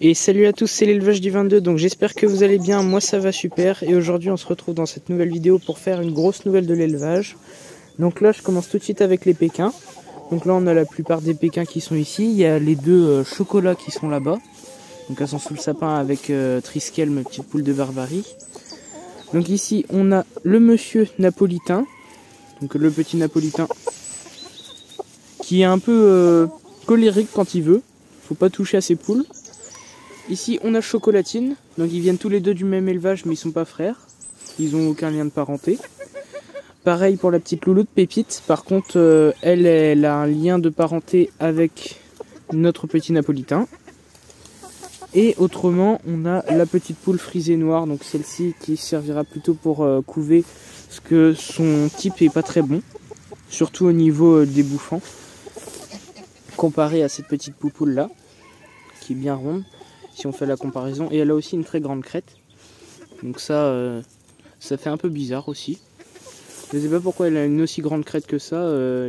Et salut à tous, c'est l'élevage du 22, donc j'espère que vous allez bien, moi ça va super. Et aujourd'hui on se retrouve dans cette nouvelle vidéo pour faire une grosse nouvelle de l'élevage. Donc là je commence tout de suite avec les Pékins. Donc là on a la plupart des Pékins qui sont ici, il y a les deux chocolats qui sont là-bas. Donc elles sont sous le sapin avec Triskel, ma petite poule de Barbarie. Donc ici on a le monsieur napolitain, donc le petit napolitain, qui est un peu colérique quand il veut, faut pas toucher à ses poules. Ici on a Chocolatine, donc ils viennent tous les deux du même élevage mais ils sont pas frères, ils ont aucun lien de parenté. Pareil pour la petite louloute Pépite, par contre elle a un lien de parenté avec notre petit napolitain. Et autrement on a la petite poule frisée noire, donc celle-ci qui servira plutôt pour couver, parce que son type est pas très bon, surtout au niveau des bouffants, comparé à cette petite poupoule là, qui est bien ronde. Si on fait la comparaison, et elle a aussi une très grande crête, donc ça fait un peu bizarre aussi. Je ne sais pas pourquoi elle a une aussi grande crête que ça,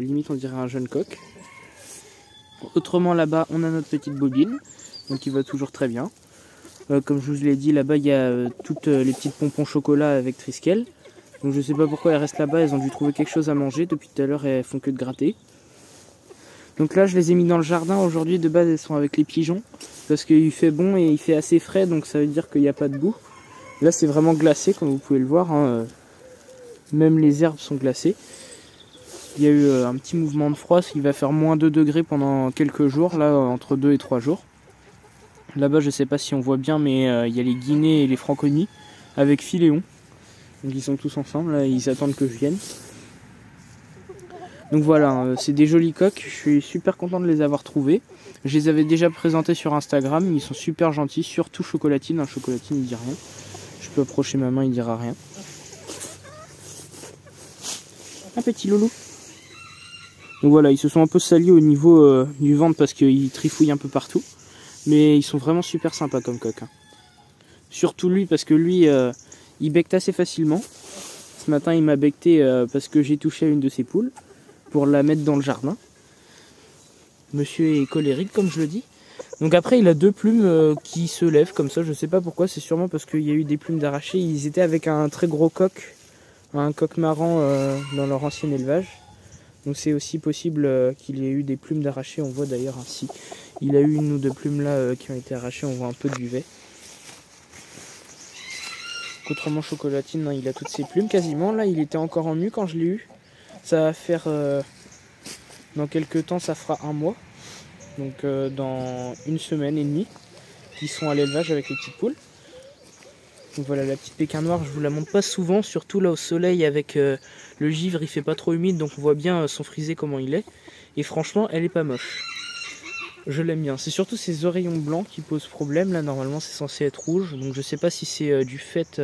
limite on dirait un jeune coq. Autrement là-bas on a notre petite bobine, donc qui va toujours très bien. Comme je vous l'ai dit, là-bas il y a toutes les petites pompons chocolat avec Triskel, donc je sais pas pourquoi elles restent là-bas, elles ont dû trouver quelque chose à manger, depuis tout à l'heure elles font que de gratter. Donc là je les ai mis dans le jardin, aujourd'hui de base elles sont avec les pigeons, parce qu'il fait bon et il fait assez frais, donc ça veut dire qu'il n'y a pas de boue. Là c'est vraiment glacé comme vous pouvez le voir, hein. Même les herbes sont glacées. Il y a eu un petit mouvement de froid, il va faire moins 2 degrés pendant quelques jours, là entre 2 et 3 jours. Là-bas je sais pas si on voit bien, mais il y a les guinées et les franconis avec Philéon. Donc ils sont tous ensemble, là ils attendent que je vienne. Donc voilà, c'est des jolis coqs, je suis super content de les avoir trouvés. Je les avais déjà présentés sur Instagram, ils sont super gentils, surtout Chocolatine. Chocolatine il dit rien, je peux approcher ma main, il dira rien. Un petit loulou. Donc voilà, ils se sont un peu salis au niveau du ventre parce qu'ils trifouillent un peu partout. Mais ils sont vraiment super sympas comme coq, hein. Surtout lui, parce que lui, il becte assez facilement. Ce matin il m'a becté parce que j'ai touché à une de ses poules, pour la mettre dans le jardin. Monsieur est colérique comme je le dis. Donc après il a deux plumes qui se lèvent comme ça, je sais pas pourquoi, c'est sûrement parce qu'il y a eu des plumes d'arrachés. Ils étaient avec un très gros coq, un coq marran dans leur ancien élevage. Donc c'est aussi possible qu'il y ait eu des plumes d'arrachés, on voit d'ailleurs ainsi. Il a eu une ou deux plumes là qui ont été arrachées, on voit un peu de duvet. Autrement Chocolatine, non, il a toutes ses plumes quasiment, là il était encore en nu quand je l'ai eu. Ça va faire, dans quelques temps, ça fera un mois. Donc dans une semaine et demie, qu'ils sont à l'élevage avec les petites poules. Donc voilà, la petite Pékin noire, je vous la montre pas souvent, surtout là au soleil avec le givre, il fait pas trop humide, donc on voit bien son frisé comment il est. Et franchement, elle est pas moche. Je l'aime bien. C'est surtout ses oreillons blancs qui posent problème. Là, normalement, c'est censé être rouge. Donc je sais pas si c'est du fait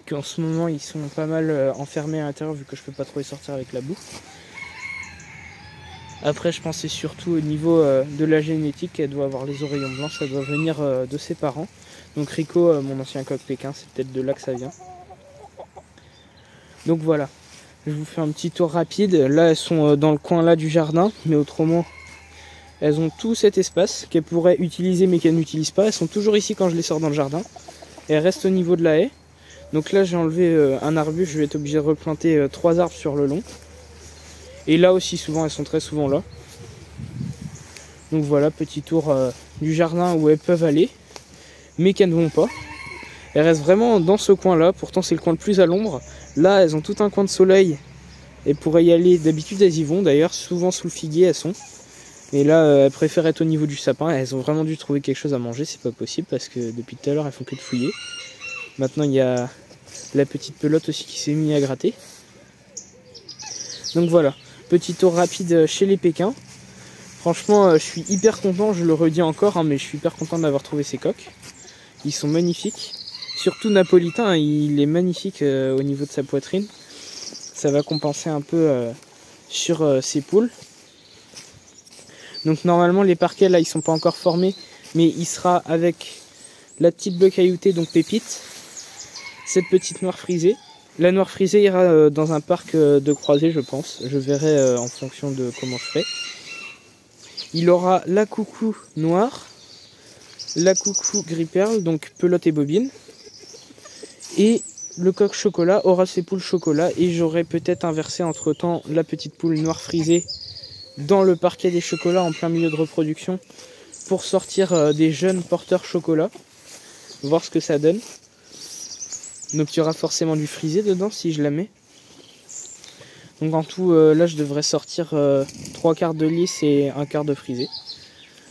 qu'en ce moment, ils sont pas mal enfermés à l'intérieur, vu que je peux pas trop les sortir avec la boue. Après, je pense que c'est surtout au niveau de la génétique qu'elle doit avoir les oreillons blancs. Ça doit venir de ses parents. Donc Rico, mon ancien coq Pékin, c'est peut-être de là que ça vient. Donc voilà. Je vous fais un petit tour rapide. Là, elles sont dans le coin là du jardin. Mais autrement, elles ont tout cet espace qu'elles pourraient utiliser mais qu'elles n'utilisent pas. Elles sont toujours ici quand je les sors dans le jardin. Et elles restent au niveau de la haie. Donc là, j'ai enlevé un arbuste. Je vais être obligé de replanter 3 arbres sur le long. Et là aussi, souvent, elles sont très souvent là. Donc voilà, petit tour du jardin où elles peuvent aller, mais qu'elles ne vont pas. Elles restent vraiment dans ce coin-là. Pourtant, c'est le coin le plus à l'ombre. Là, elles ont tout un coin de soleil. Elles pourraient y aller. D'habitude, elles y vont. D'ailleurs, souvent sous le figuier, elles sont. Et là, elles préfèrent être au niveau du sapin. Elles ont vraiment dû trouver quelque chose à manger. C'est pas possible parce que depuis tout à l'heure, elles font que de fouiller. Maintenant, il y a la petite pelote aussi qui s'est mise à gratter. Donc voilà. Petit tour rapide chez les Pékins. Franchement, je suis hyper content, je le redis encore, hein, mais je suis hyper content d'avoir trouvé ces coqs. Ils sont magnifiques. Surtout Napolitain, hein, il est magnifique au niveau de sa poitrine. Ça va compenser un peu sur ses poules. Donc normalement, les parquets, là, ils sont pas encore formés, mais il sera avec la petite bleue cailloutée, donc Pépite, cette petite noire frisée. La noire frisée ira dans un parc de croisés, je pense. Je verrai en fonction de comment je fais. Il aura la coucou noire la coucou gris perle, donc pelote et bobine. Et le coq chocolat aura ses poules chocolat. Et j'aurai peut-être inversé entre temps la petite poule noire frisée dans le parquet des chocolats en plein milieu de reproduction pour sortir des jeunes porteurs chocolat. Voir ce que ça donne. Donc il y aura forcément du frisé dedans si je la mets. Donc en tout, là je devrais sortir 3 quarts de lisse et 1 quart de frisé.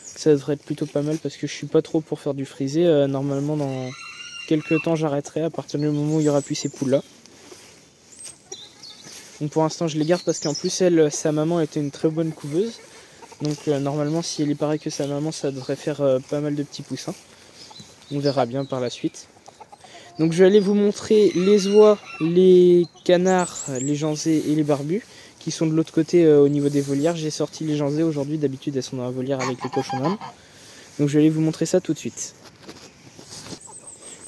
Ça devrait être plutôt pas mal parce que je suis pas trop pour faire du frisé. Normalement dans quelques temps j'arrêterai à partir du moment où il y aura plus ces poules là. Donc pour l'instant je les garde parce qu'en plus sa maman était une très bonne couveuse. Donc normalement si elle est pareille que sa maman, ça devrait faire pas mal de petits poussins. On verra bien par la suite. Donc je vais aller vous montrer les oies, les canards, les janzés et les barbus qui sont de l'autre côté au niveau des volières. J'ai sorti les janzés aujourd'hui, d'habitude elles sont dans la volière avec les cochons d'Inde. Donc je vais aller vous montrer ça tout de suite.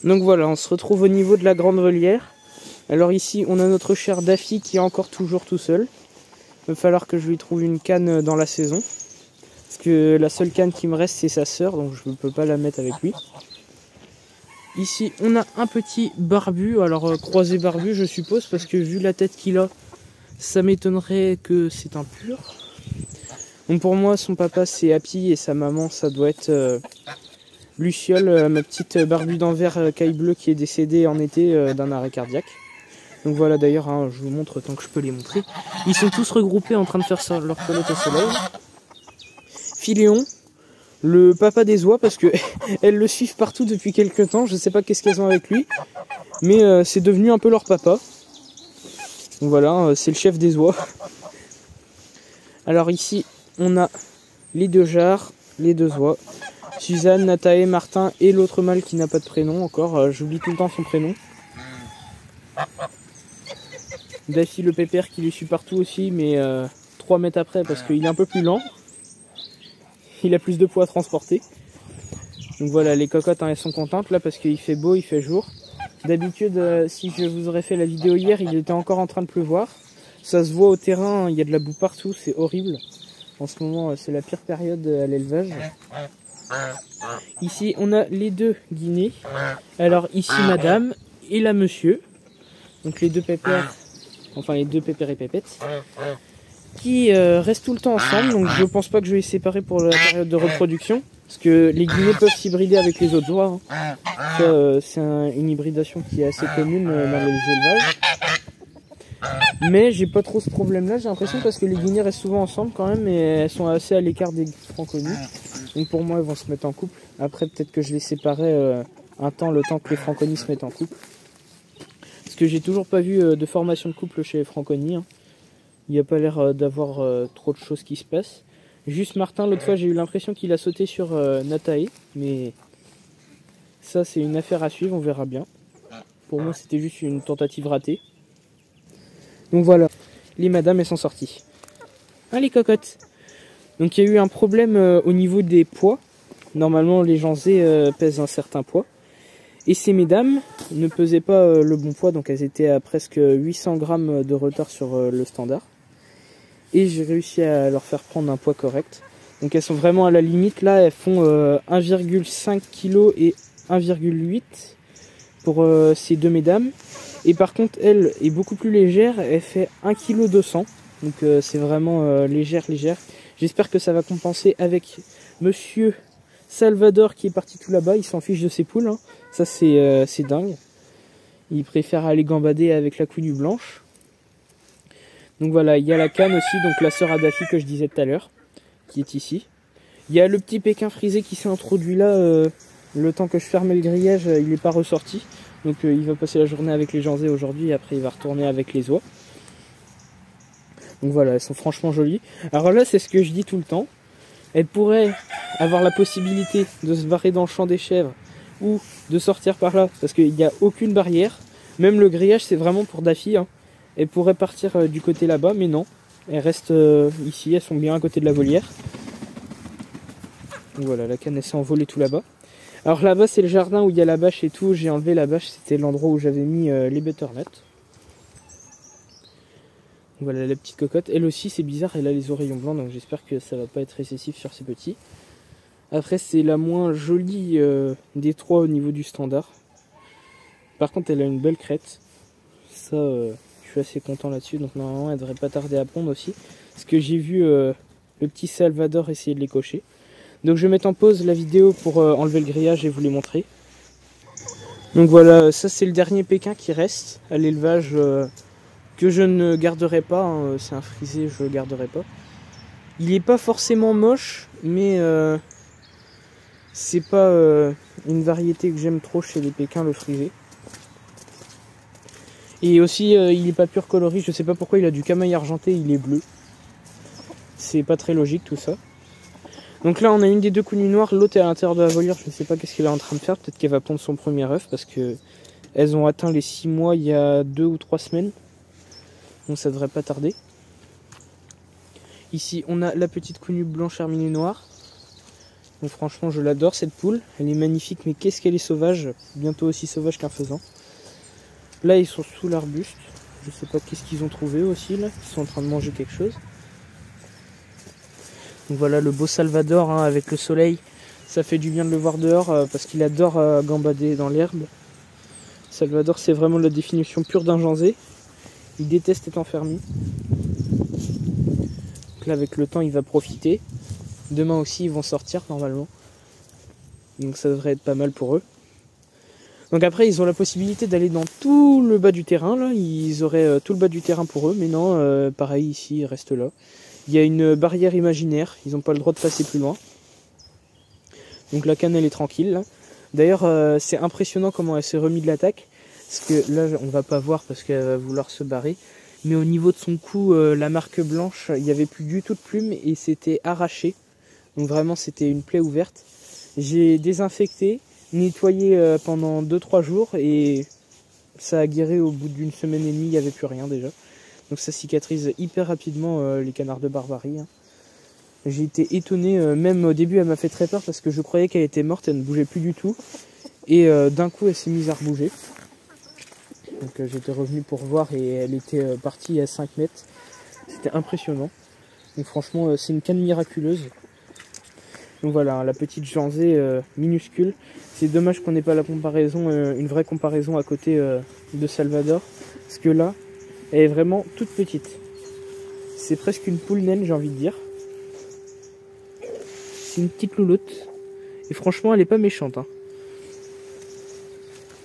Donc voilà, on se retrouve au niveau de la grande volière. Alors ici on a notre cher Daffy qui est encore toujours tout seul. Il va falloir que je lui trouve une canne dans la saison. Parce que la seule canne qui me reste c'est sa sœur, donc je ne peux pas la mettre avec lui. Ici on a un petit barbu, alors croisé barbu je suppose, parce que vu la tête qu'il a, ça m'étonnerait que c'est un pur. Donc pour moi son papa c'est Happy et sa maman ça doit être Luciole, ma petite barbue d'Anvers caille bleue qui est décédée en été d'un arrêt cardiaque. Donc voilà d'ailleurs, hein, je vous montre tant que je peux les montrer. Ils sont tous regroupés en train de faire leur toilette au soleil. Philéon, le papa des oies, parce que elles le suivent partout depuis quelques temps. Je sais pas qu'est-ce qu'elles ont avec lui, mais c'est devenu un peu leur papa. Donc voilà, c'est le chef des oies. Alors ici, on a les deux jarres, les deux oies. Suzanne, Nathalie, Martin et l'autre mâle qui n'a pas de prénom encore. J'oublie tout le temps son prénom. Daffy le pépère qui lui suit partout aussi, mais 3 mètres après parce qu'il est un peu plus lent. Il a plus de poids à transporter. Donc voilà, les cocottes, hein, elles sont contentes là parce qu'il fait beau, il fait jour. D'habitude, si je vous aurais fait la vidéo hier, il était encore en train de pleuvoir. Ça se voit au terrain, il y a de la boue partout, c'est horrible. En ce moment, c'est la pire période à l'élevage. Ici, on a les deux guinées. Alors ici, madame et là, monsieur. Donc les deux pépères, enfin les deux pépères et pépettes, qui restent tout le temps ensemble. Donc je pense pas que je vais les séparer pour la période de reproduction. Parce que les guinées peuvent s'hybrider avec les autres oies. Hein. C'est une hybridation qui est assez commune dans les élevages. Mais j'ai pas trop ce problème là, j'ai l'impression, parce que les guinées restent souvent ensemble quand même, et elles sont assez à l'écart des franconis. Donc pour moi elles vont se mettre en couple. Après peut-être que je les séparerai un temps, le temps que les franconis se mettent en couple. Parce que j'ai toujours pas vu de formation de couple chez les franconis. Hein. Il n'y a pas l'air d'avoir trop de choses qui se passent. Juste Martin, l'autre fois j'ai eu l'impression qu'il a sauté sur Nathalie, mais ça c'est une affaire à suivre, on verra bien. Pour moi c'était juste une tentative ratée. Donc voilà, les madames elles sont sorties. Ah les cocottes. Donc il y a eu un problème au niveau des poids. Normalement les janzés pèsent un certain poids. Et ces mesdames ne pesaient pas le bon poids, donc elles étaient à presque 800 grammes de retard sur le standard. Et j'ai réussi à leur faire prendre un poids correct. Donc elles sont vraiment à la limite, là elles font 1,5 kg et 1,8 pour ces deux mesdames. Et par contre elle est beaucoup plus légère, elle fait 1,2 kg. Donc c'est vraiment légère. J'espère que ça va compenser avec monsieur Salvador qui est parti tout là-bas, il s'en fiche de ses poules. Hein. Ça c'est dingue. Il préfère aller gambader avec la couille blanche. Donc voilà, il y a la canne aussi, donc la sœur à Daffy que je disais tout à l'heure, qui est ici. Il y a le petit Pékin frisé qui s'est introduit là, le temps que je fermais le grillage, il n'est pas ressorti. Donc il va passer la journée avec les janzés aujourd'hui, et après il va retourner avec les oies. Donc voilà, elles sont franchement jolies. Alors là, c'est ce que je dis tout le temps. Elles pourraient avoir la possibilité de se barrer dans le champ des chèvres ou de sortir par là, parce qu'il n'y a aucune barrière. Même le grillage, c'est vraiment pour Daffy. Hein. Elles pourraient partir du côté là-bas, mais non. Elles restent ici, elles sont bien à côté de la volière. Donc voilà, la canne, elle s'est envolée tout là-bas. Alors là-bas, c'est le jardin où il y a la bâche et tout. J'ai enlevé la bâche, c'était l'endroit où j'avais mis les butternuts. Voilà la petite cocotte. Elle aussi, c'est bizarre, elle a les oreillons blancs, donc j'espère que ça va pas être récessif sur ces petits. Après, c'est la moins jolie des trois au niveau du standard. Par contre, elle a une belle crête. Ça, je suis assez content là-dessus. Donc normalement, elle devrait pas tarder à pondre aussi. Parce que j'ai vu le petit Salvador essayer de les cocher. Donc je vais mettre en pause la vidéo pour enlever le grillage et vous les montrer. Donc voilà, ça c'est le dernier Pékin qui reste à l'élevage que je ne garderai pas. Hein. C'est un frisé, je le garderai pas. Il est pas forcément moche, mais c'est pas une variété que j'aime trop chez les Pékins, le frisé. Et aussi, il est pas pur coloris, je sais pas pourquoi il a du camail argenté, il est bleu. C'est pas très logique tout ça. Donc là, on a une des deux conies noires, l'autre est à l'intérieur de la volière, je ne sais pas qu'est-ce qu'elle est en train de faire. Peut-être qu'elle va pondre son premier œuf parce que elles ont atteint les 6 mois il y a 2 ou 3 semaines. Donc ça devrait pas tarder. Ici, on a la petite conue blanche herminée noire. Donc franchement, je l'adore cette poule. Elle est magnifique, mais qu'est-ce qu'elle est sauvage. Bientôt aussi sauvage qu'un faisan. Là, ils sont sous l'arbuste. Je sais pas qu'est-ce qu'ils ont trouvé aussi là. Ils sont en train de manger quelque chose. Donc voilà le beau Salvador hein, avec le soleil. Ça fait du bien de le voir dehors parce qu'il adore gambader dans l'herbe. Salvador, c'est vraiment la définition pure d'un janzé. Il déteste être enfermé. Donc là, avec le temps, il va profiter. Demain aussi, ils vont sortir normalement. Donc ça devrait être pas mal pour eux. Donc après, ils ont la possibilité d'aller dans tout le bas du terrain. Là. Ils auraient tout le bas du terrain pour eux. Mais non, pareil, ici, ils restent là. Il y a une barrière imaginaire. Ils n'ont pas le droit de passer plus loin. Donc la canne, elle est tranquille. D'ailleurs, c'est impressionnant comment elle s'est remise de l'attaque. Parce que là, on va pas voir parce qu'elle va vouloir se barrer. Mais au niveau de son cou, la marque blanche, il n'y avait plus du tout de plumes et c'était arraché. Donc vraiment, c'était une plaie ouverte. J'ai désinfecté, nettoyé pendant 2-3 jours et ça a guéri au bout d'une semaine et demie, il n'y avait plus rien déjà. Donc ça cicatrise hyper rapidement les canards de Barbarie. Hein. J'ai été étonné, même au début elle m'a fait très peur parce que je croyais qu'elle était morte, elle ne bougeait plus du tout. Et d'un coup elle s'est mise à rebouger. Donc j'étais revenu pour voir et elle était partie à 5 mètres. C'était impressionnant. Donc franchement c'est une canne miraculeuse. Donc voilà, la petite janzée minuscule. C'est dommage qu'on n'ait pas la comparaison, une vraie comparaison à côté de Salvador. Parce que là, elle est vraiment toute petite. C'est presque une poule naine, j'ai envie de dire. C'est une petite louloute. Et franchement, elle est pas méchante. Hein.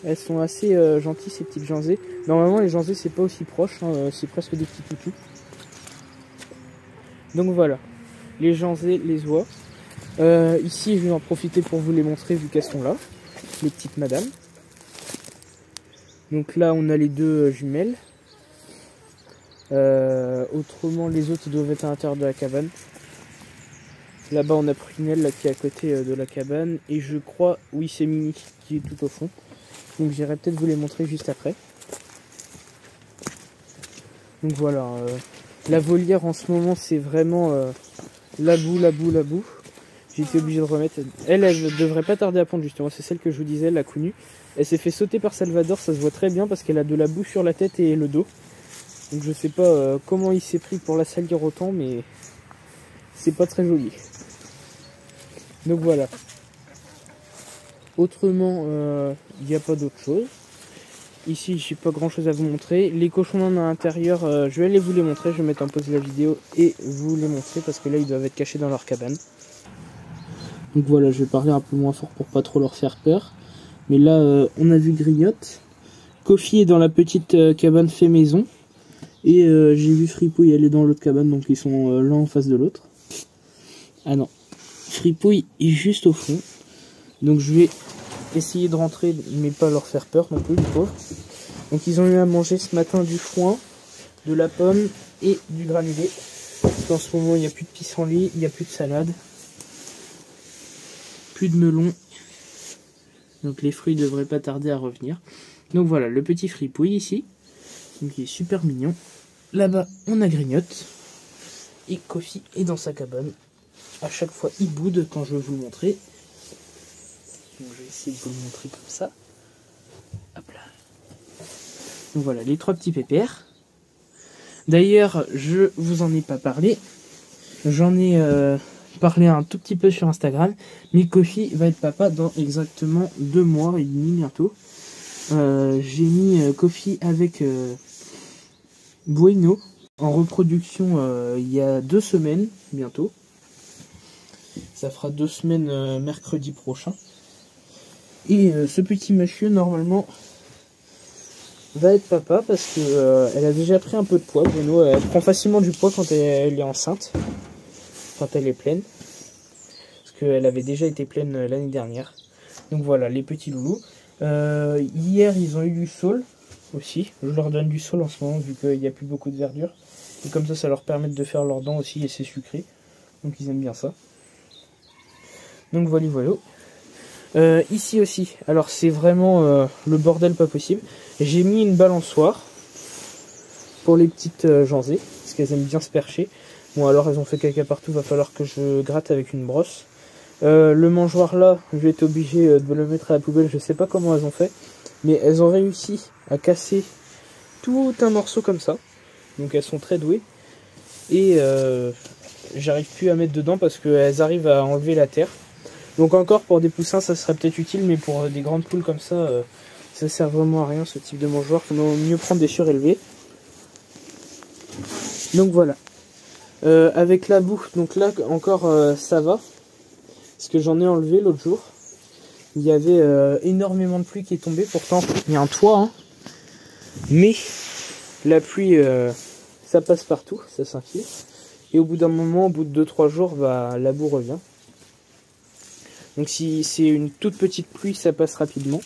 Elles sont assez gentilles, ces petites janzées. Normalement, les janzées, c'est pas aussi proche. Hein, c'est presque des petits toutous. Donc voilà. Les janzées, les oies. Ici, je vais en profiter pour vous les montrer vu qu'elles sont là. Les petites madames. Donc là, on a les deux jumelles. Autrement, les autres doivent être à l'intérieur de la cabane. Là-bas, on a Prunelle là, qui est à côté de la cabane. Et je crois, oui, c'est Mini qui est tout au fond. Donc j'irai peut-être vous les montrer juste après. Donc voilà, la volière en ce moment, c'est vraiment la boue. J'ai été obligé de remettre. Elle devrait pas tarder à pondre justement. C'est celle que je vous disais, la connue. Elle s'est fait sauter par Salvador, ça se voit très bien parce qu'elle a de la boue sur la tête et le dos. Donc je sais pas comment il s'est pris pour la salir autant, mais c'est pas très joli. Donc voilà. Autrement, il n'y a pas d'autre chose. Ici, j'ai pas grand chose à vous montrer. Les cochons à l'intérieur, je vais aller vous les montrer. Je vais mettre en pause la vidéo et vous les montrer parce que là, ils doivent être cachés dans leur cabane. Donc voilà, je vais parler un peu moins fort pour pas trop leur faire peur. Mais là, on a vu Grignotte. Kofi est dans la petite cabane fait maison. Et j'ai vu Fripouille, elle est dans l'autre cabane, donc ils sont l'un en face de l'autre. Ah non, Fripouille est juste au fond. Donc je vais essayer de rentrer, mais pas leur faire peur non plus, les pauvres. Donc ils ont eu à manger ce matin du foin, de la pomme et du granulé. Parce qu'en ce moment, il n'y a plus de pissenlit, il n'y a plus de salade. Plus de melon. Donc les fruits ne devraient pas tarder à revenir. Donc voilà, le petit Fripouille ici. Donc il est super mignon. Là-bas, on a Grignotte. Et Kofi est dans sa cabane. À chaque fois, il boude quand je vais vous le montrer. Donc, je vais essayer de vous le montrer comme ça. Hop là. Donc voilà, les trois petits pépères. D'ailleurs, je vous en ai pas parlé. J'en ai parler un tout petit peu sur Instagram, mais Kofi va être papa dans exactement 2 mois et demi bientôt. J'ai mis Kofi avec Bueno en reproduction il y a 2 semaines bientôt. Ça fera 2 semaines mercredi prochain. Et ce petit monsieur normalement va être papa parce que elle a déjà pris un peu de poids. Bueno, elle prend facilement du poids quand elle est enceinte, quand elle est pleine, parce qu'elle avait déjà été pleine l'année dernière. Donc voilà les petits loulous. Hier ils ont eu du saule aussi. Je leur donne du saule en ce moment vu qu'il n'y a plus beaucoup de verdure. Et comme ça leur permet de faire leurs dents aussi et c'est sucré. Donc ils aiment bien ça. Donc voilà. Ici aussi, alors c'est vraiment le bordel pas possible. J'ai mis une balançoire pour les petites janzées, parce qu'elles aiment bien se percher. Bon alors elles ont fait caca partout, va falloir que je gratte avec une brosse. Le mangeoire là, je vais être obligé de le mettre à la poubelle, je sais pas comment elles ont fait. Mais elles ont réussi à casser tout un morceau comme ça. Donc elles sont très douées. Et j'arrive plus à mettre dedans parce qu'elles arrivent à enlever la terre. Donc encore pour des poussins ça serait peut-être utile, mais pour des grandes poules comme ça, ça sert vraiment à rien ce type de mangeoire. Il faut mieux prendre des surélevés. Donc voilà. Avec la boue, donc là encore ça va. Parce que j'en ai enlevé l'autre jour. Il y avait énormément de pluie qui est tombée. Pourtant il y a un toit, hein. Mais la pluie ça passe partout, ça s'infiltre. Et au bout d'un moment, au bout de 2-3 jours, bah, la boue revient. Donc si c'est une toute petite pluie, ça passe rapidement.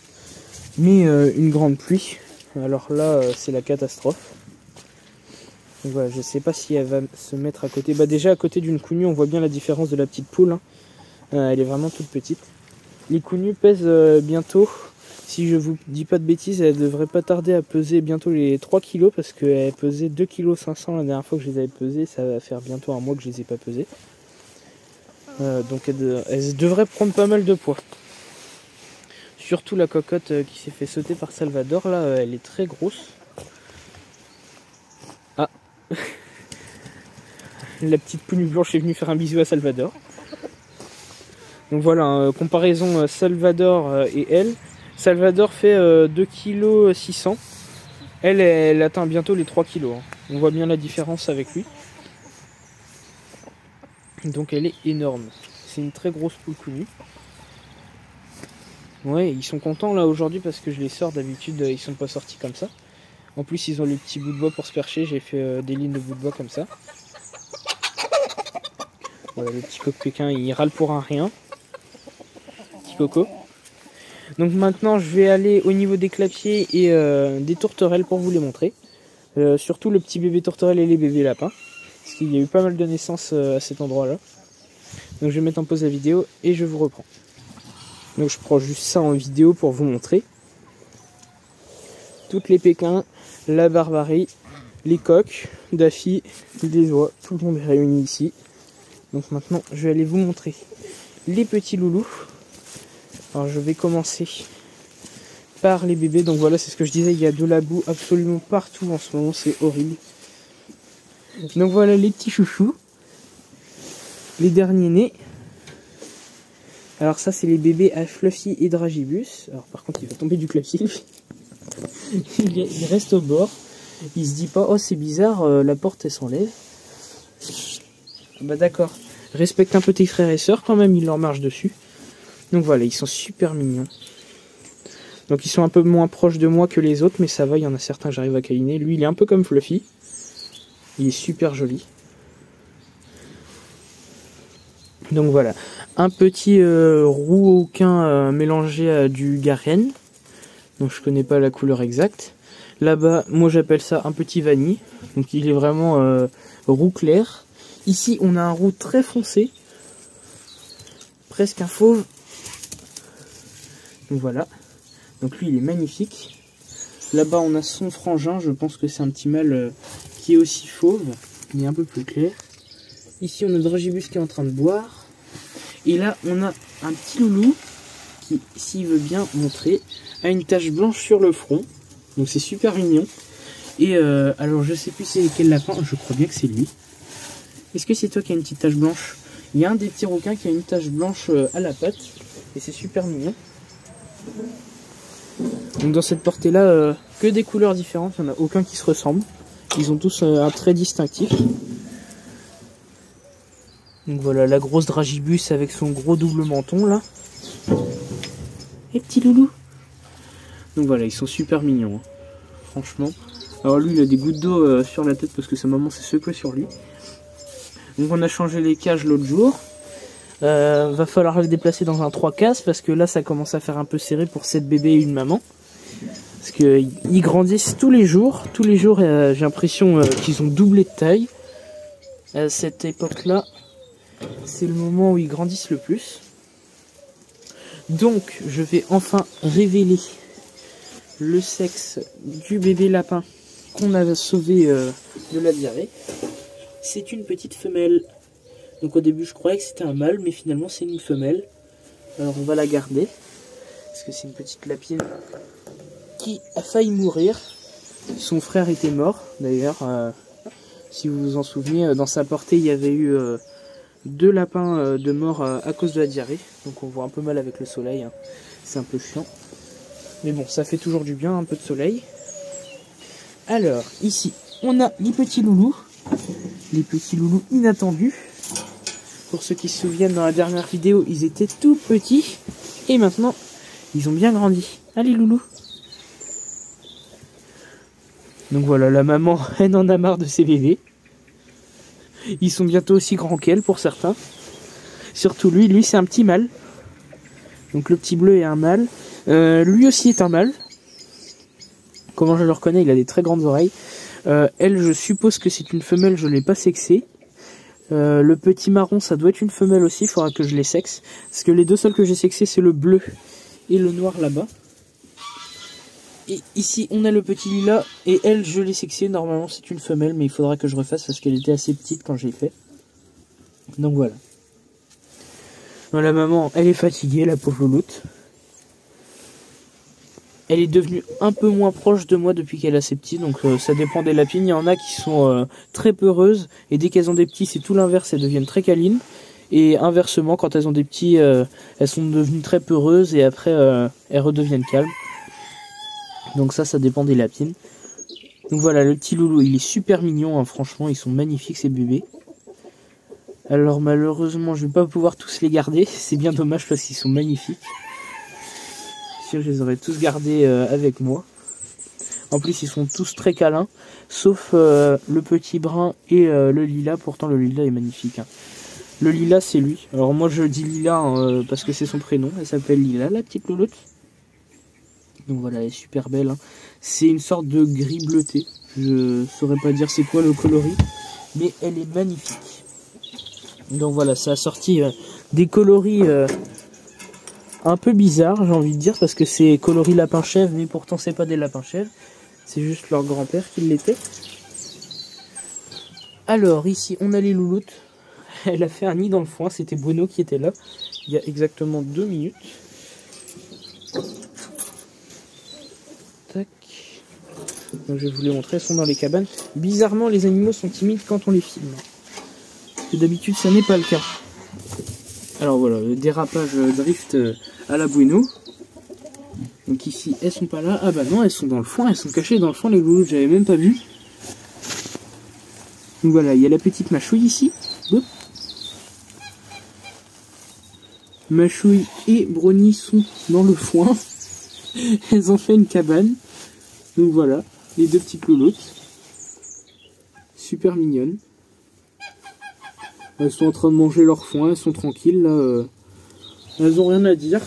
Mais une grande pluie, alors là, c'est la catastrophe. Donc voilà, je sais pas si elle va se mettre à côté. Bah déjà, à côté d'une counue, on voit bien la différence de la petite poule. Hein. Elle est vraiment toute petite. Les counues pèsent bientôt, si je vous dis pas de bêtises, elle devrait pas tarder à peser bientôt les 3 kg. Parce qu'elle pesait 2,5 kg la dernière fois que je les avais pesées. Ça va faire bientôt un mois que je les ai pas pesées. Donc elle devrait prendre pas mal de poids. Surtout la cocotte qui s'est fait sauter par Salvador, là, elle est très grosse. Ah la petite poule blanche est venue faire un bisou à Salvador. Donc voilà, comparaison Salvador et elle. Salvador fait 2,6 kg. Elle atteint bientôt les 3 kg. Hein. On voit bien la différence avec lui. Donc elle est énorme. C'est une très grosse poule counue. Ouais, ils sont contents là aujourd'hui parce que je les sors. D'habitude ils sont pas sortis comme ça. En plus ils ont les petits bouts de bois pour se percher. J'ai fait des lignes de bouts de bois comme ça. Voilà, le petit coq pékin il râle pour un rien. Petit coco. Donc maintenant je vais aller au niveau des clapiers et des tourterelles pour vous les montrer. Surtout le petit bébé tourterelle et les bébés lapins. Parce qu'il y a eu pas mal de naissances à cet endroit là. Donc je vais mettre en pause la vidéo et je vous reprends. Donc je prends juste ça en vidéo pour vous montrer. Toutes les pékins, la barbarie, les coqs, Daffy, les oies, tout le monde est réuni ici. Donc maintenant je vais aller vous montrer les petits loulous. Alors je vais commencer par les bébés. Donc voilà, c'est ce que je disais, il y a de la boue absolument partout en ce moment, c'est horrible. Donc voilà les petits chouchous, les derniers nés. Alors ça c'est les bébés à Fluffy et Dragibus. Alors par contre il va tomber du clapier lui. Il reste au bord. Il se dit pas oh c'est bizarre, la porte elle s'enlève. Bah d'accord, respecte un peu tes frères et sœurs quand même, il leur marche dessus. Donc voilà, ils sont super mignons. Donc ils sont un peu moins proches de moi que les autres, mais ça va, il y en a certains que j'arrive à câliner. Lui il est un peu comme Fluffy. Il est super joli. Donc voilà, un petit rouquin mélangé à du Garenne. Donc je connais pas la couleur exacte. Là-bas, moi j'appelle ça un petit vanille. Donc il est vraiment roux clair. Ici on a un roux très foncé. Presque un fauve. Donc voilà. Donc lui il est magnifique. Là-bas on a son frangin. Je pense que c'est un petit mâle qui est aussi fauve, mais un peu plus clair. Ici on a Dragibus qui est en train de boire. Et là on a un petit loulou qui, s'il veut bien montrer, a une tache blanche sur le front. Donc c'est super mignon. Et alors je sais plus c'est quel lapin, je crois bien que c'est lui. Est-ce que c'est toi qui as une petite tache blanche? Il y a un des petits requins qui a une tache blanche à la patte. Et c'est super mignon. Donc dans cette portée là, que des couleurs différentes, il n'y en a aucun qui se ressemble. Ils ont tous un trait distinctif. Donc voilà, la grosse dragibus avec son gros double menton là. Et petit loulou. Donc voilà, ils sont super mignons, hein. Franchement. Alors lui, il a des gouttes d'eau sur la tête parce que sa maman s'est secouée sur lui. Donc on a changé les cages l'autre jour. Va falloir les déplacer dans un 3 cases parce que là, ça commence à faire un peu serré pour 7 bébés et une maman. Parce qu'ils grandissent tous les jours. Tous les jours, j'ai l'impression qu'ils ont doublé de taille. À cette époque-là, c'est le moment où ils grandissent le plus. Donc, je vais enfin révéler le sexe du bébé lapin qu'on a sauvé de la diarrhée. C'est une petite femelle. Donc au début, je croyais que c'était un mâle, mais finalement, c'est une femelle. Alors, on va la garder. Parce que c'est une petite lapine qui a failli mourir. Son frère était mort, d'ailleurs. Si vous vous en souvenez, dans sa portée, il y avait eu 2 lapins de mort à cause de la diarrhée. Donc on voit un peu mal avec le soleil, hein. C'est un peu chiant. Mais bon, ça fait toujours du bien, un peu de soleil. Alors, ici, on a les petits loulous. Les petits loulous inattendus. Pour ceux qui se souviennent, dans la dernière vidéo, ils étaient tout petits. Et maintenant, ils ont bien grandi. Allez, loulou. Donc voilà, la maman, elle en a marre de ses bébés. Ils sont bientôt aussi grands qu'elle pour certains. Surtout lui c'est un petit mâle. Donc le petit bleu est un mâle. Lui aussi est un mâle. Comment je le reconnais? Il a des très grandes oreilles. Elle, je suppose que c'est une femelle, je ne l'ai pas sexée. Le petit marron, ça doit être une femelle aussi, il faudra que je les sexe. Parce que les deux seuls que j'ai sexés, c'est le bleu et le noir là-bas. Et ici, on a le petit lilas, et elle, je l'ai sexée. Normalement, c'est une femelle, mais il faudra que je refasse parce qu'elle était assez petite quand j'ai fait. Donc voilà. La maman, elle est fatiguée, la pauvre louloute. Elle est devenue un peu moins proche de moi depuis qu'elle a ses petits, donc ça dépend des lapines. Il y en a qui sont très peureuses, et dès qu'elles ont des petits, c'est tout l'inverse, elles deviennent très câlines. Et inversement, quand elles ont des petits, elles sont devenues très peureuses, et après, elles redeviennent calmes. Donc ça dépend des lapines. Donc voilà, le petit loulou, il est super mignon, hein, franchement, ils sont magnifiques ces bébés. Alors malheureusement, je vais pas pouvoir tous les garder, c'est bien dommage parce qu'ils sont magnifiques. Je les aurais tous gardés avec moi. En plus, ils sont tous très câlins, sauf le petit brun et le lilas. Pourtant, le lilas est magnifique, hein. Le lilas, c'est lui. Alors moi, je dis lilas hein, parce que c'est son prénom. Elle s'appelle Lila, la petite louloute. Donc voilà, elle est super belle, hein. C'est une sorte de gris bleuté. Je saurais pas dire c'est quoi le coloris, mais elle est magnifique. Donc voilà, ça a sorti des coloris un peu bizarres, j'ai envie de dire, parce que c'est coloris lapin-chèvre, mais pourtant c'est pas des lapins-chèvres. C'est juste leur grand-père qui l'était. Alors ici, on a les louloutes. Elle a fait un nid dans le foin, c'était Bueno qui était là, il y a exactement 2 minutes. Tac. Donc je vais vous les montrer, elles sont dans les cabanes. Bizarrement, les animaux sont timides quand on les filme. Parce que d'habitude, ça n'est pas le cas. Alors voilà, le dérapage drift à la Bueno. Donc ici, elles sont pas là. Ah bah non, elles sont dans le foin, elles sont cachées dans le foin, les louloutes, j'avais même pas vu. Donc voilà, il y a la petite Machouille ici. Hop. Machouille et Brownie sont dans le foin. Elles ont fait une cabane. Donc voilà, les 2 petites louloutes. Super mignonnes. Elles sont en train de manger leur foin, elles sont tranquilles là. Elles ont rien à dire.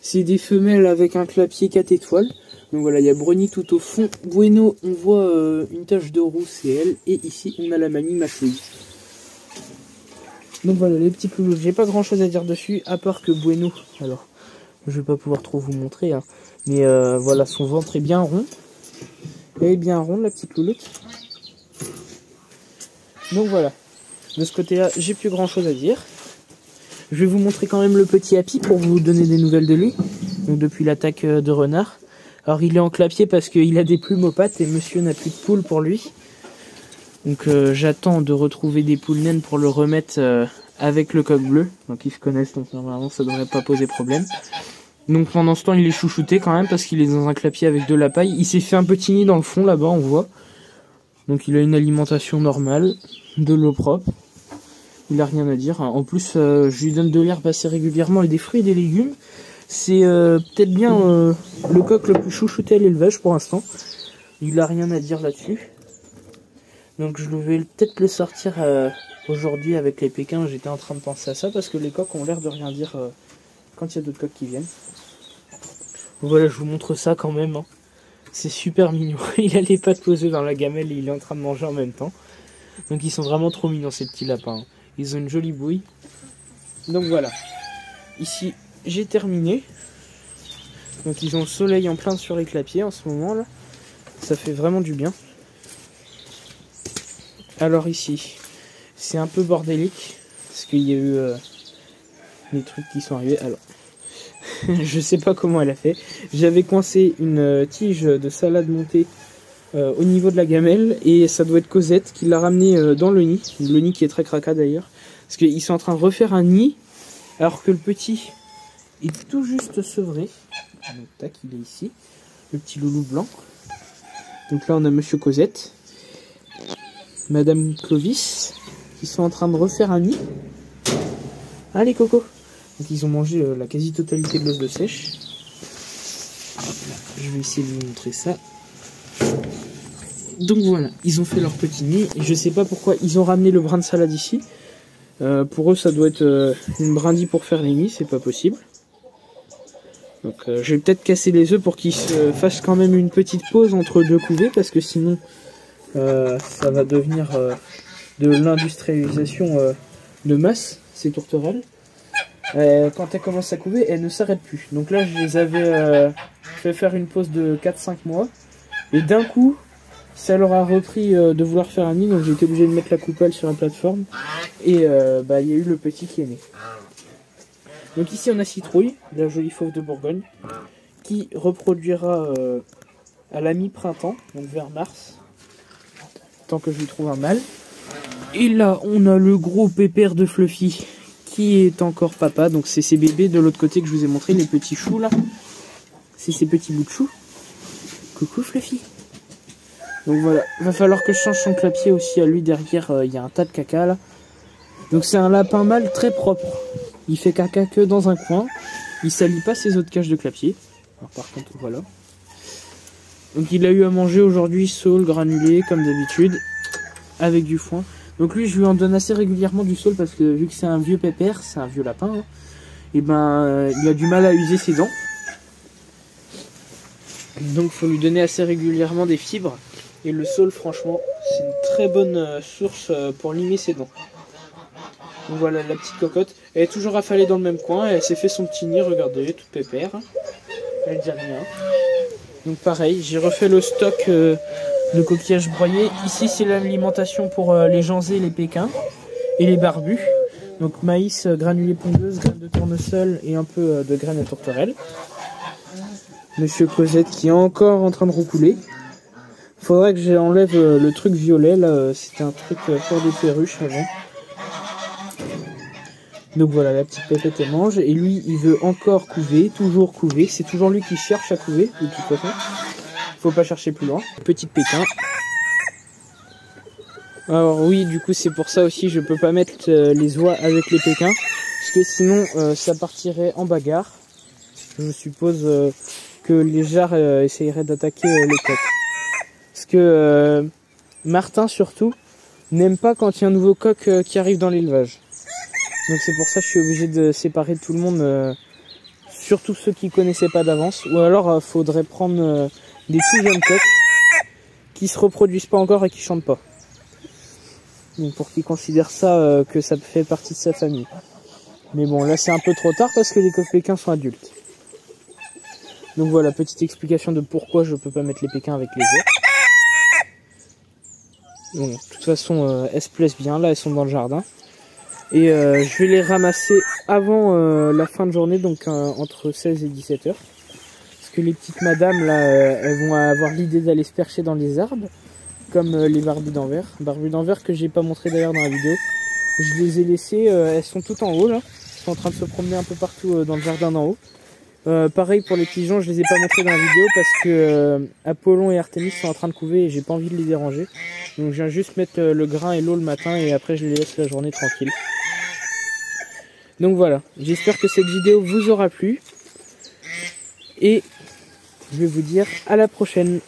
C'est des femelles avec un clapier 4 étoiles. Donc voilà, il y a Brownie tout au fond. Bueno, on voit une tache de roux, c'est elle. Et ici, on a la mamie Machouille. Donc voilà, les petits louloutes. J'ai pas grand chose à dire dessus, à part que Bueno, alors, je vais pas pouvoir trop vous montrer, hein, mais voilà, son ventre est bien rond. Elle est bien ronde, la petite louloute. Donc voilà. De ce côté-là, j'ai plus grand chose à dire. Je vais vous montrer quand même le petit Happy pour vous donner des nouvelles de lui. Donc depuis l'attaque de renard. Alors il est en clapier parce qu'il a des plumes aux pattes et monsieur n'a plus de poules pour lui. Donc j'attends de retrouver des poules naines pour le remettre avec le coq bleu. Donc ils se connaissent, donc normalement ça devrait pas poser problème. Donc pendant ce temps il est chouchouté quand même parce qu'il est dans un clapier avec de la paille. Il s'est fait un petit nid dans le fond là-bas, on voit. Donc il a une alimentation normale, de l'eau propre. Il a rien à dire. En plus je lui donne de l'herbe assez régulièrement et des fruits et des légumes. C'est peut-être bien le coq le plus chouchouté à l'élevage pour l'instant. Il a rien à dire là-dessus. Donc je vais peut-être le sortir aujourd'hui avec les Pékins. J'étais en train de penser à ça parce que les coqs ont l'air de rien dire quand il y a d'autres coqs qui viennent. Voilà, je vous montre ça quand même. Hein. C'est super mignon. Il a les pattes posées dans la gamelle et il est en train de manger en même temps. Donc ils sont vraiment trop mignons ces petits lapins. Hein. Ils ont une jolie bouille. Donc voilà. Ici, j'ai terminé. Donc ils ont le soleil en plein sur les clapiers en ce moment là. Ça fait vraiment du bien. Alors ici, c'est un peu bordélique. Parce qu'il y a eu des trucs qui sont arrivés. Alors, je sais pas comment elle a fait. J'avais coincé une tige de salade montée au niveau de la gamelle. Et ça doit être Cosette qui l'a ramené dans le nid. Le nid qui est très cracra d'ailleurs. Parce qu'ils sont en train de refaire un nid. Alors que le petit est tout juste sevré. Donc tac, il est ici. Le petit loulou blanc. Donc là on a Monsieur Cosette. Madame Clovis. Qui sont en train de refaire un nid. Allez Coco. Donc ils ont mangé la quasi-totalité de l'os de sèche. Je vais essayer de vous montrer ça. Donc voilà, ils ont fait leur petit nid. Et je sais pas pourquoi ils ont ramené le brin de salade ici. Pour eux ça doit être une brindille pour faire les nids, c'est pas possible. Donc je vais peut-être casser les œufs pour qu'ils se fassent quand même une petite pause entre deux couvées. Parce que sinon ça va devenir de l'industrialisation de masse, ces tourterelles. Quand elles commencent à couver, elles ne s'arrêtent plus. Donc là, je les avais fait faire une pause de 4-5 mois. Et d'un coup, ça leur a repris de vouloir faire un nid. Donc j'ai été obligé de mettre la coupole sur la plateforme. Et il y a eu le petit qui est né. Donc ici, on a Citrouille, la jolie fauve de Bourgogne, qui reproduira à la mi-printemps, donc vers mars. Tant que je lui trouve un mâle. Et là, on a le gros pépère de Fluffy qui est encore papa. Donc c'est ces bébés de l'autre côté que je vous ai montré, les petits choux là. C'est ces petits bouts de choux. Coucou Fluffy. Donc voilà, va falloir que je change son clapier aussi à lui. Derrière, il y a un tas de caca là. Donc c'est un lapin mâle très propre. Il fait caca que dans un coin. Il salit pas ses autres cages de clapier. Alors par contre, voilà. Donc il a eu à manger aujourd'hui saule granulé comme d'habitude. Avec du foin. Donc lui je lui en donne assez régulièrement du saule parce que vu que c'est un vieux pépère, c'est un vieux lapin, hein, et ben il a du mal à user ses dents. Donc il faut lui donner assez régulièrement des fibres. Et le saule franchement c'est une très bonne source pour limer ses dents. Donc voilà la petite cocotte. Elle est toujours affalée dans le même coin. Elle s'est fait son petit nid, regardez, toute pépère. Elle dit rien. Donc pareil, j'ai refait le stock de coquillages broyés. Ici c'est l'alimentation pour les janzés, les pékins et les barbus. Donc maïs, granulés pondeuse, graines de tournesol et un peu de graines à tourterelle. Monsieur Cosette qui est encore en train de roucouler. Faudrait que j'enlève le truc violet là, c'était un truc pour des perruches avant. Donc voilà, la petite pépette elle mange et lui il veut encore couver, toujours couver. C'est toujours lui qui cherche à couver de toute façon. Faut pas chercher plus loin. Petite pékin. Alors oui, du coup c'est pour ça aussi je peux pas mettre les oies avec les pékins. Parce que sinon ça partirait en bagarre. Je suppose que les jarres essayeraient d'attaquer les coqs. Parce que Martin surtout n'aime pas quand il y a un nouveau coq qui arrive dans l'élevage. Donc c'est pour ça que je suis obligé de séparer tout le monde, surtout ceux qui connaissaient pas d'avance. Ou alors faudrait prendre des tout jeunes coqs qui se reproduisent pas encore et qui chantent pas. Donc pour qu'ils considèrent ça que ça fait partie de sa famille. Mais bon là c'est un peu trop tard parce que les coqs pékins sont adultes. Donc voilà, petite explication de pourquoi je peux pas mettre les pékins avec les œufs. Bon, de toute façon elles se plaisent bien, là elles sont dans le jardin. Et je vais les ramasser avant la fin de journée, donc entre 16 et 17 heures. Parce que les petites madames, là, elles vont avoir l'idée d'aller se percher dans les arbres. Comme les barbus d'Anvers. Barbus d'Anvers que j'ai pas montré d'ailleurs dans la vidéo. Je les ai laissées, elles sont toutes en haut là. Elles sont en train de se promener un peu partout dans le jardin d'en haut. Pareil pour les pigeons, je les ai pas montrés dans la vidéo parce que Apollon et Artemis sont en train de couver et j'ai pas envie de les déranger. Donc je viens juste mettre le grain et l'eau le matin et après je les laisse la journée tranquille. Donc voilà, j'espère que cette vidéo vous aura plu. Et je vais vous dire à la prochaine.